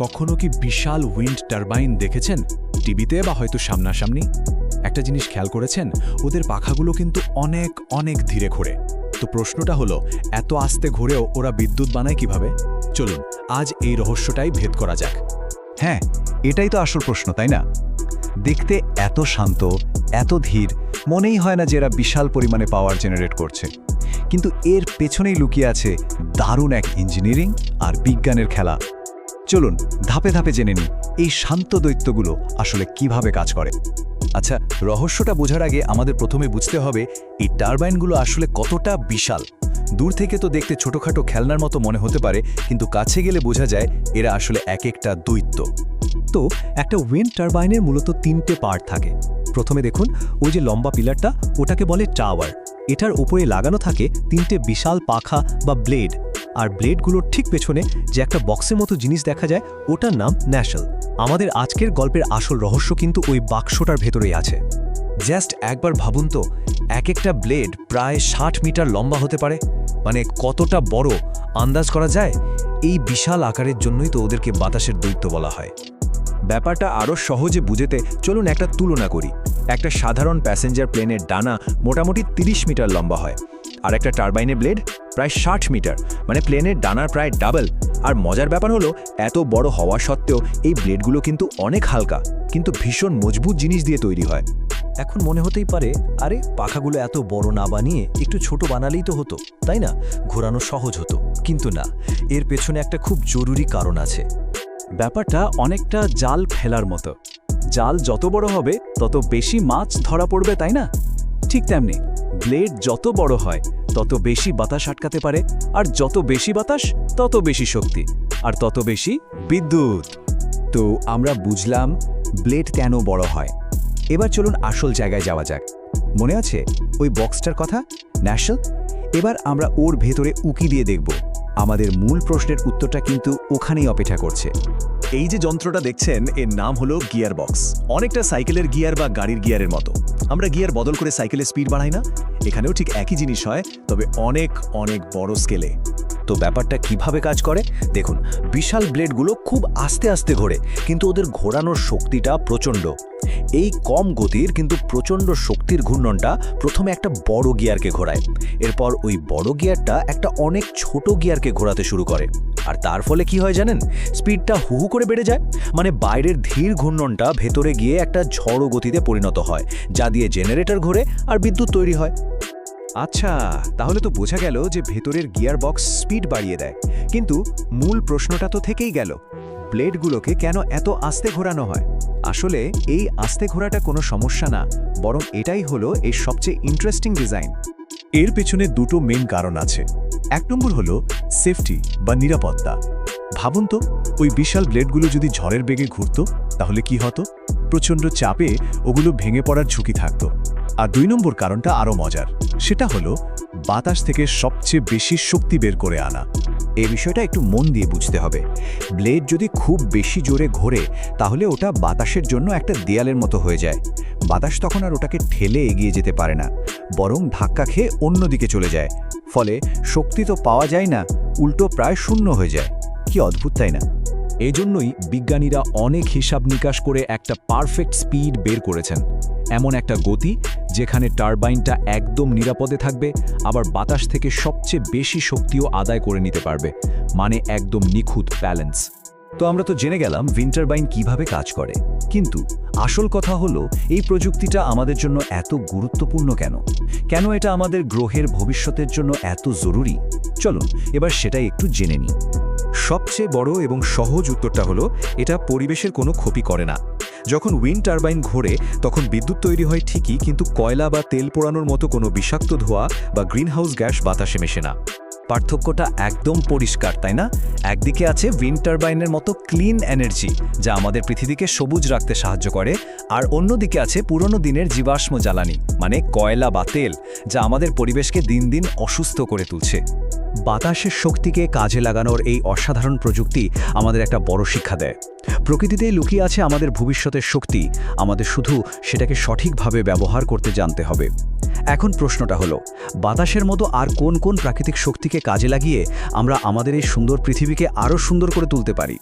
কখনো কি বিশাল wind turbine দেখেছেন টিভিতে বা হয়তো সামনাসামনি? একটা জিনিস খেয়াল করেছেন, ওদের পাখাগুলো কিন্তু অনেক অনেক ধীরে ঘোরে। তো প্রশ্নটা হলো, এত আস্তে ঘুরেও ওরা বিদ্যুৎ বানায় কিভাবে? চলুন আজ এই রহস্যটাই ভেদ করা যাক। হ্যাঁ, এটাই তো আসল প্রশ্ন, তাই না? দেখতে এত শান্ত, এত ধীর, মনেই হয় না যে এরা বিশাল পরিমাণে পাওয়ার জেনারেট করছে। কিন্তু এর পেছনেই লুকিয়ে আছে দারুণ এক ইঞ্জিনিয়ারিং আর বিজ্ঞানের খেলা। চলুন ধাপে ধাপে জেনে নিই এই শান্ত দৈত্যগুলো আসলে কিভাবে কাজ করে। আচ্ছা, রহস্যটা বোঝার আগে আমাদের প্রথমে বুঝতে হবে এই টারবাইনগুলো আসলে কতটা বিশাল। দূর থেকে তো দেখতে ছোটখাটো খেলনার মতো মনে হতে পারে, কিন্তু কাছে গেলে বোঝা যায় এরা আসলে এক একটা দৈত্য। তো একটা উইন্ড টারবাইনের মূলত 3টে পার্ট থাকে। প্রথমে দেখুন, ওই যে লম্বা পিলারটা, ওটাকে বলে টাওয়ার। এটার উপরে লাগানো থাকে 3টে বিশাল পাখা বা ব্লেড। আর ব্লেডগুলোর ঠিক পেছনে যে একটা বক্সের মতো জিনিস দেখা যায়, ওটার নাম ন্যাশেল। আমাদের আজকের গল্পের আসল রহস্য কিন্তু ওই বাক্সটার ভেতরেই আছে। জাস্ট একবার ভাবুন তো, এক একটা ব্লেড প্রায় 60 মিটার লম্বা হতে পারে। মানে কতটা বড় আন্দাজ করা যায়। এই বিশাল আকারের জন্যই তো ওদেরকে বাতাসের দৈত্য বলা হয়। ব্যাপারটা আরও সহজে বুঝতে চলুন একটা তুলনা করি। একটা সাধারণ প্যাসেঞ্জার প্লেনের ডানা মোটামুটি 30 মিটার লম্বা হয়, আর একটা টারবাইনের ব্লেড প্রায় 60 মিটার, মানে প্লেনের ডানার প্রায় ডাবল। আর মজার ব্যাপার হলো, এত বড় হওয়া সত্ত্বেও এই ব্লেডগুলো কিন্তু অনেক হালকা, কিন্তু ভীষণ মজবুত জিনিস দিয়ে তৈরি হয়। এখন মনে হতেই পারে, আরে পাখাগুলো এত বড় না বানিয়ে একটু ছোট বানালেই তো হতো, তাই না? ঘোরানো সহজ হতো। কিন্তু না, এর পেছনে একটা খুব জরুরি কারণ আছে। ব্যাপারটা অনেকটা জাল ফেলার মতো। জাল যত বড় হবে তত বেশি মাছ ধরা পড়বে, তাই না? ঠিক তেমনি ব্লেড যত বড় হয় তত বেশি বাতাস আটকাতে পারে, আর যত বেশি বাতাস তত বেশি শক্তি, আর তত বেশি বিদ্যুৎ। তো আমরা বুঝলাম ব্লেড কেন বড় হয়। এবার চলুন আসল জায়গায় যাওয়া যাক। মনে আছে ওই বক্সটার কথা, ন্যাশেল? এবার আমরা ওর ভেতরে উকি দিয়ে দেখব। আমাদের মূল প্রশ্নের উত্তরটা কিন্তু ওখানেই অপেক্ষা করছে। এই যে যন্ত্রটা দেখছেন, এর নাম হলো গিয়ার বক্স। অনেকটা সাইকেলের গিয়ার বা গাড়ির গিয়ারের মতো। আমরা গিয়ার বদল করে সাইকেলের স্পিড বাড়াই না? এখানেও ঠিক একই জিনিস হয়, তবে অনেক অনেক বড় স্কেলে। তো ব্যাপারটা কিভাবে কাজ করে দেখুন। বিশাল ব্লেডগুলো খুব আস্তে আস্তে ঘোরে, কিন্তু ওদের ঘোরানোর শক্তিটা প্রচণ্ড। এই কম গতির কিন্তু প্রচণ্ড শক্তির ঘূর্ণনটা প্রথমে একটা বড় গিয়ারকে ঘোরায়। এরপর ওই বড় গিয়ারটা একটা অনেক ছোট গিয়ারকে ঘোরাতে শুরু করে। আর তার ফলে কি হয় জানেন? স্পিডটা হুহু করে বেড়ে যায়। মানে বাইরের ধীর ঘূর্ণনটা ভেতরে গিয়ে একটা ঝড়ো গতিতে পরিণত হয়, যা দিয়ে জেনারেটর ঘোরে আর বিদ্যুৎ তৈরি হয়। আচ্ছা, তাহলে তো বোঝা গেল যে ভেতরের গিয়ার বক্স স্পিড বাড়িয়ে দেয়। কিন্তু মূল প্রশ্নটা তো থেকেই গেল, ব্লেডগুলোকে কেন এত আস্তে ঘোরানো হয়? আসলে এই আস্তে ঘোরাটা কোনো সমস্যা না, বরং এটাই হলো এই সবচেয়ে ইন্টারেস্টিং ডিজাইন। এর পেছনে দুটো মেন কারণ আছে। 1 নম্বর হলো সেফটি বা নিরাপত্তা। ভাবুন তো, ওই বিশাল ব্লেডগুলো যদি ঝড়ের বেগে ঘুরত, তাহলে কি হতো? প্রচণ্ড চাপে ওগুলো ভেঙে পড়ার ঝুঁকি থাকত। আর 2 নম্বর কারণটা আরও মজার। সেটা হলো বাতাস থেকে সবচেয়ে বেশি শক্তি বের করে আনা। এই বিষয়টা একটু মন দিয়ে বুঝতে হবে। ব্লেড যদি খুব বেশি জোরে ঘোরে, তাহলে ওটা বাতাসের জন্য একটা দেয়ালের মতো হয়ে যায়। বাতাস তখন আর ওটাকে ঠেলে এগিয়ে যেতে পারে না, বরং ধাক্কা খেয়ে অন্যদিকে চলে যায়। ফলে শক্তি তো পাওয়া যায় না, উল্টো প্রায় শূন্য হয়ে যায়। কি অদ্ভুত, তাই না? এজন্যই বিজ্ঞানীরা অনেক হিসাব নিকাশ করে একটা পারফেক্ট স্পিড বের করেছেন। এমন একটা গতি যেখানে টারবাইনটা একদম নিরাপদে থাকবে, আবার বাতাস থেকে সবচেয়ে বেশি শক্তিও আদায় করে নিতে পারবে। মানে একদম নিখুঁত ব্যালেন্স। তো আমরা তো জেনে গেলাম উইন্ড টারবাইন কিভাবে কাজ করে, কিন্তু আসল কথা হলো এই প্রযুক্তিটা আমাদের জন্য এত গুরুত্বপূর্ণ কেন? কেন এটা আমাদের গ্রহের ভবিষ্যতের জন্য এত জরুরি? চলুন এবার সেটাই একটু জেনে নিই। সবচেয়ে বড় এবং সহজ উত্তরটা হলো, এটা পরিবেশের কোনো ক্ষতি করে না। যখন উইন্ড টারবাইন ঘোরে তখন বিদ্যুৎ তৈরি হয় ঠিকই, কিন্তু কয়লা বা তেল পোড়ানোর মতো কোনো বিষাক্ত ধোঁয়া বা গ্রিনহাউস গ্যাস বাতাসে মেশে না। পার্থক্যটা একদম পরিষ্কার, তাই না? একদিকে আছে উইন্ড টারবাইনের মতো ক্লিন এনার্জি, যা আমাদের পৃথিবীকে সবুজ রাখতে সাহায্য করে, আর অন্যদিকে আছে পুরনো দিনের জীবাশ্ম জ্বালানি, মানে কয়লা বা তেল, যা আমাদের পরিবেশকে দিন দিন অসুস্থ করে তুলছে। বাতাসের শক্তিকে কাজে লাগানোর এই অসাধারণ প্রযুক্তি আমাদের একটা বড় শিক্ষা দেয়। প্রকৃতিতেই লুকিয়ে আছে আমাদের ভবিষ্যতের শক্তি, আমাদের শুধু সেটাকে সঠিকভাবে ব্যবহার করতে জানতে হবে। এখন প্রশ্নটা হলো, বাতাসের মতো আর কোন কোন প্রাকৃতিক শক্তিকে কাজে লাগিয়ে আমরা আমাদের এই সুন্দর পৃথিবীকে আরও সুন্দর করে তুলতে পারি?